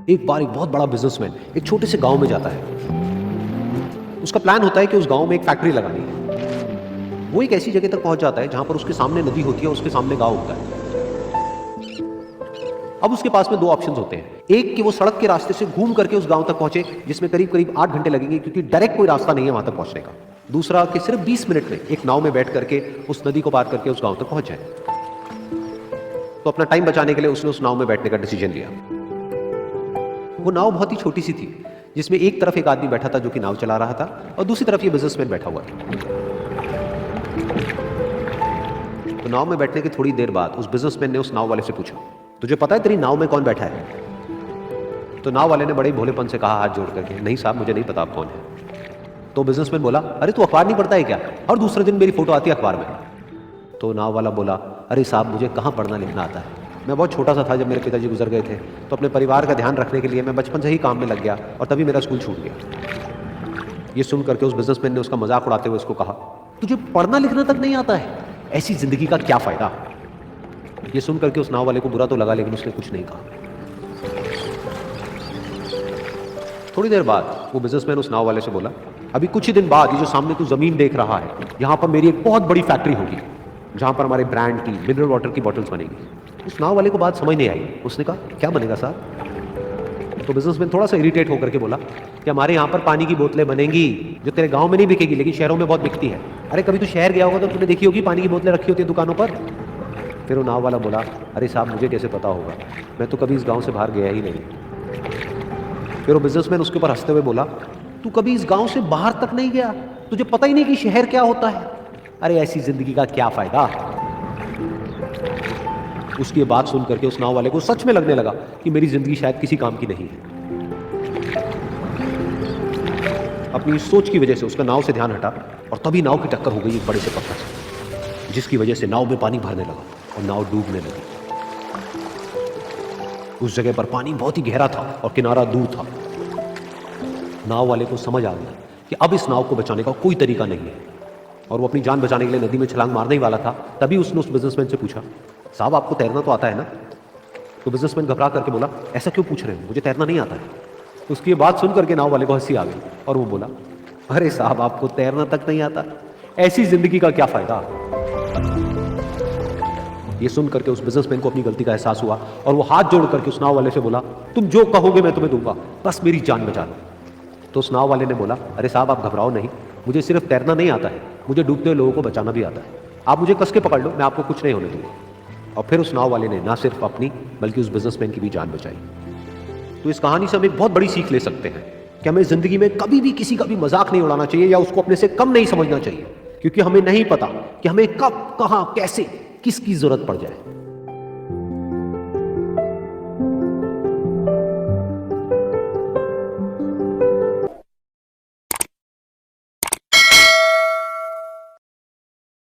एक बार एक बहुत बड़ा बिजनेसमैन एक छोटे से गांव में जाता है। उसका प्लान होता है कि उस गांव में एक फैक्ट्री लगानी है। वो एक ऐसी जगह तक पहुंच जाता है जहां पर उसके सामने नदी होती है, उसके सामने गांव होता है। अब उसके पास में दो ऑप्शंस होते हैं। एक कि वो सड़क के रास्ते से घूम करके उस गांव तक पहुंचे, जिसमें करीब करीब 8 घंटे लगेंगे, क्योंकि डायरेक्ट कोई रास्ता नहीं है वहां तक पहुंचने का। दूसरा कि सिर्फ 20 मिनट में एक नाव में बैठ करके उस नदी को पार करके उस गांव तक पहुंच जाए। तो अपना टाइम बचाने के लिए उसने उस नाव में बैठने का डिसीजन लिया। वो नाव बहुत ही छोटी सी थी, जिसमें एक तरफ एक आदमी बैठा था जो कि नाव चला रहा था, और दूसरी तरफ ये बिजनेसमैन बैठा हुआ था। तो नाव में बैठने की थोड़ी देर बाद उस बिजनेसमैन ने उस नाव वाले से पूछा, तुझे पता है तेरी नाव में कौन बैठा है? तो नाव वाले ने बड़े भोलेपन से कहा हाथ जोड़ करके, नहीं साहब मुझे नहीं पता आप कौन है। तो बिजनेसमैन बोला, अरे तू अखबार नहीं पढ़ता है क्या? हर दूसरे दिन मेरी फोटो आती है अखबार में। तो नाव वाला बोला, अरे साहब मुझे कहाँ पढ़ना लिखना आता है, मैं बहुत छोटा सा था जब मेरे पिताजी गुजर गए थे, तो अपने परिवार का ध्यान रखने के लिए मैं बचपन से ही काम में लग गया और तभी मेरा स्कूल छूट गया। ये सुन करके उस बिजनेसमैन ने उसका मजाक उड़ाते हुए उसको कहा, तुझे पढ़ना लिखना तक नहीं आता है, ऐसी जिंदगी का क्या फायदा? ये सुन करके उस नाव वाले को बुरा तो लगा, लेकिन उसने कुछ नहीं कहा। थोड़ी देर बाद वो बिजनेसमैन उस नाव वाले से बोला, अभी कुछ ही दिन बाद ये जो सामने तू जमीन देख रहा है, यहाँ पर मेरी एक बहुत बड़ी फैक्ट्री होगी जहां पर हमारे ब्रांड की मिनरल वाटर की बॉटल्स बनेगी। उस नाव वाले को बात समझ नहीं आई। उसने कहा, क्या बनेगा साहब? तो बिजनेसमैन थोड़ा सा इरिटेट होकर के बोला कि हमारे यहाँ पर पानी की बोतलें बनेंगी जो तेरे गांव में नहीं बिकेगी, लेकिन शहरों में बहुत बिकती है। अरे कभी तू शहर गया होगा तो तूने देखी होगी पानी की बोतलें रखी होती है दुकानों पर। फिर वो नाव वाला बोला, अरे साहब मुझे कैसे पता होगा, मैं तो कभी इस गाँव से बाहर गया ही नहीं। फिर वो बिजनेसमैन उसके ऊपर हंसते हुए बोला, तू कभी इस गाँव से बाहर तक नहीं गया, तुझे पता ही नहीं कि शहर क्या होता है? अरे ऐसी जिंदगी का क्या फायदा? उसकी बात सुन करके उस नाव वाले को सच में लगने लगा कि मेरी जिंदगी शायद किसी काम की नहीं है। अपनी सोच की वजह से उसका नाव से ध्यान हटा और तभी नाव की टक्कर हो गई एक बड़े से पत्थर से, जिसकी वजह से नाव में पानी भरने लगा और नाव डूबने लगी। उस जगह पर पानी बहुत ही गहरा था और किनारा दूर था। नाव वाले को समझ आ गया कि अब इस नाव को बचाने का कोई तरीका नहीं है, और वो अपनी जान बचाने के लिए नदी में छलांग मारने ही वाला था। तभी उसने उस बिजनेसमैन से पूछा, साहब आपको तैरना तो आता है ना? तो बिजनेसमैन घबरा करके बोला, ऐसा क्यों पूछ रहे हैं, मुझे तैरना नहीं आता है। तो उसकी बात सुन करके नाव वाले को हंसी आ गई और वो बोला, अरे साहब आपको तैरना तक नहीं आता, ऐसी जिंदगी का क्या फायदा? ये सुन करके उस बिजनेसमैन को अपनी गलती का एहसास हुआ और वो हाथ जोड़ करके उस नाव वाले से बोला, तुम जो कहोगे मैं तुम्हें दूंगा, बस मेरी जान बचा लो। तो उस नाव वाले ने बोला, अरे साहब आप घबराओ नहीं, मुझे सिर्फ तैरना नहीं आता है, मुझे डूबते हुए लोगों को बचाना भी आता है। आप मुझे कस के पकड़ लो, मैं आपको कुछ नहीं होने दूंगा। और फिर उस नाव वाले ने ना सिर्फ अपनी बल्कि उस बिजनेसमैन की भी जान बचाई। तो इस कहानी से हम एक बहुत बड़ी सीख ले सकते हैं कि हमें जिंदगी में कभी भी किसी का भी मजाक नहीं उड़ाना चाहिए या उसको अपने से कम नहीं समझना चाहिए, क्योंकि हमें नहीं पता कि हमें कब, कहां, कैसे, किसकी जरूरत पड़ जाए।